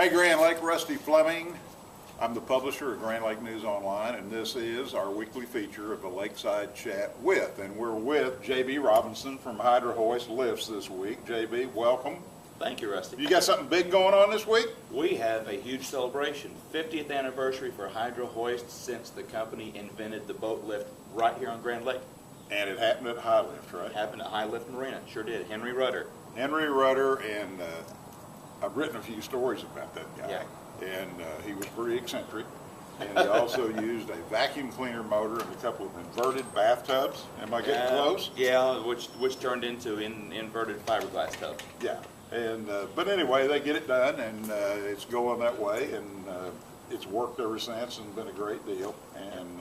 Hey, Grand Lake, Rusty Fleming. I'm the publisher of Grand Lake News Online, and this is our weekly feature of a Lakeside Chat With. And we're with J.B. Robinson from Hydrohoist Lifts this week. J.B., welcome. Thank you, Rusty. You got something big going on this week? We have a huge celebration. 50th anniversary for Hydrohoist since the company invented the boat lift right here on Grand Lake. And it happened at H-Lift, right? Happened at H-Lift Marina. Sure did. Henry Rudder. Henry Rudder, and I've written a few stories about that guy. Yeah. And he was pretty eccentric. And he also used a vacuum cleaner motor and a couple of inverted bathtubs. Am I getting close? Yeah, which turned into inverted fiberglass tubs. Yeah. And but anyway, they get it done, and it's going that way, and it's worked ever since and been a great deal. And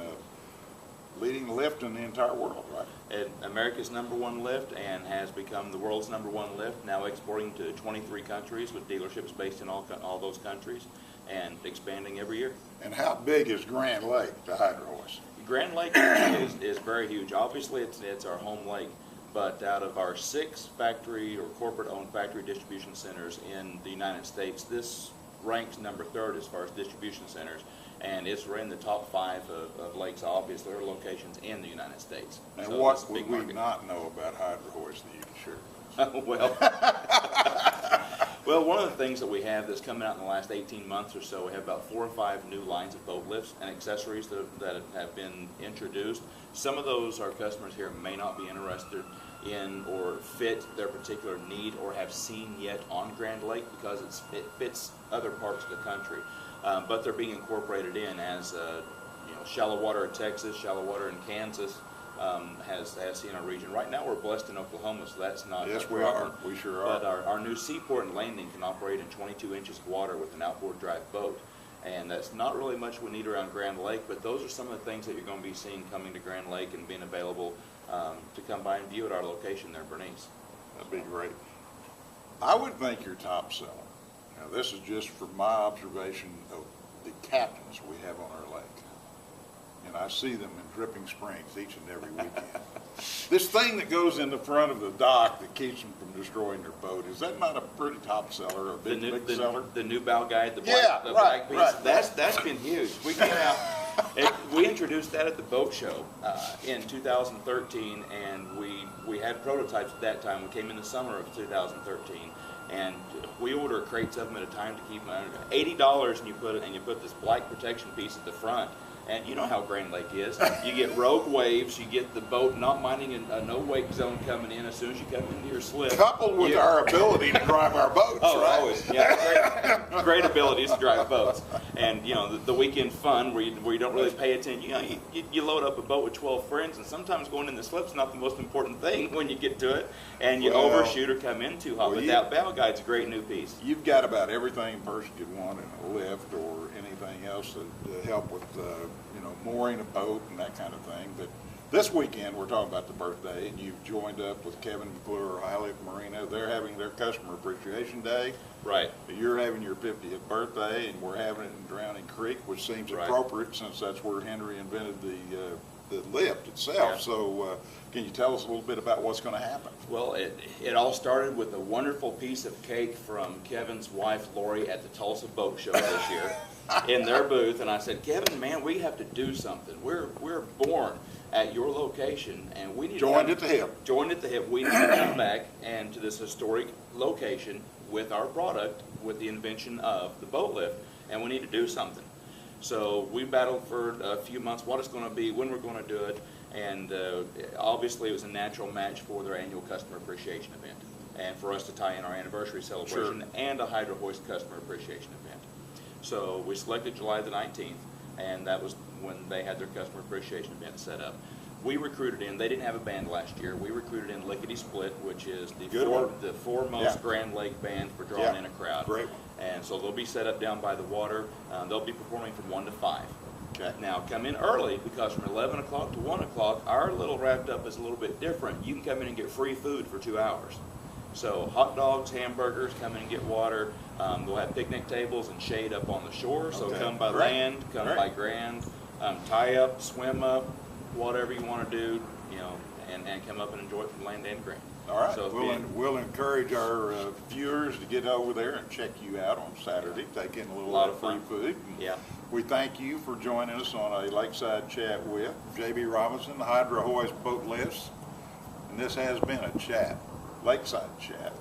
leading lift in the entire world, right? America's #1 lift, and has become the world's #1 lift, now exporting to 23 countries with dealerships based in all those countries, and expanding every year. And how big is Grand Lake, the Hydrohoist? Grand Lake is very huge. Obviously, it's our home lake, but out of our 6 factory or corporate-owned factory distribution centers in the United States, this ranks number 3rd as far as distribution centers, and it's in the top 5 of lakes, obviously, or locations in the United States. And so what would we not know about Hydrohoist that you can share? Well, one of the things that we have that's coming out in the last 18 months or so, we have about 4 or 5 new lines of boat lifts and accessories that have been introduced. Some of those our customers here may not be interested in or fit their particular need or have seen yet on Grand Lake because it fits other parts of the country. But they're being incorporated in as shallow water in Texas, shallow water in Kansas has seen our region. Right now we're blessed in Oklahoma, so that's not Yes, a we problem. are. We sure are. But our new seaport and landing can operate in 22 inches of water with an outboard drive boat. And that's not really much we need around Grand Lake, but those are some of the things that you're going to be seeing coming to Grand Lake and being available to come by and view at our location there, Bernice. That'd be great. I would think your top seller, now this is just from my observation of the captains we have on our lake, and I see them in Dripping Springs each and every weekend. This thing that goes in the front of the dock that keeps them from destroying their boat, is that not a pretty top seller, a big seller? The new bow guide, the black piece, that's been huge. We came out, we introduced that at the boat show in 2013, and we had prototypes at that time. We came in the summer of 2013, and we order crates of them at a time to keep them under $80, and you put this black protection piece at the front. And you know how Grand Lake is. You get rogue waves, you get the boat not minding a no-wake zone coming in as soon as you come into your slip. Coupled with our ability to drive our boats, right? Always. Yeah, great abilities to drive boats. And, the weekend fun where you don't really pay attention. You load up a boat with 12 friends, and sometimes going in the slip's not the most important thing when you get to it, and you overshoot or come in too hot. But that bow guide's a great new piece. You've got about everything a person could want in a lift or anything else to help with mooring a boat and that kind of thing. But this weekend we're talking about the birthday, and you've joined up with Kevin McClure, H-Lift Marina. They're having their Customer Appreciation Day. Right. You're having your 50th birthday, and we're having it in Drowning Creek, which seems appropriate since that's where Henry invented the lift itself. Yeah. So can you tell us a little bit about what's going to happen? Well, it all started with a wonderful piece of cake from Kevin's wife, Lori, at the Tulsa Boat Show this year in their booth. And I said, Kevin, man, we have to do something. We're born at your location, and we need Joined at the hip. Joined at the hip. We need to come back and to this historic location with our product, with the invention of the boat lift, and we need to do something. So we battled for a few months what it's going to be, when we're going to do it, and obviously it was a natural match for their annual Customer Appreciation event, and for us to tie in our anniversary celebration and a Hydrohoist Customer Appreciation event. So we selected July the 19th, and that was when they had their Customer Appreciation event set up. We recruited in, they didn't have a band last year, we recruited in Lickety Split, which is the foremost Grand Lake band for drawing in a crowd. Great. And so they'll be set up down by the water. They'll be performing from 1 to 5. Okay. Now come in early, because from 11 o'clock to 1 o'clock, our little wrapped up is a little bit different. You can come in and get free food for 2 hours. So hot dogs, hamburgers, come in and get water. We'll have picnic tables and shade up on the shore. So come by land, come by Grand, tie up, swim up, whatever you want to do, and come up and enjoy it from land and Grand. All right, So if we'll encourage our viewers to get over there and check you out on Saturday, take in a little Lot of of free fun. food. Yeah. We thank you for joining us on a Lakeside Chat with J.B. Robinson, Hydrohoist Boat Lifts. And this has been a chat, Lakeside Chat.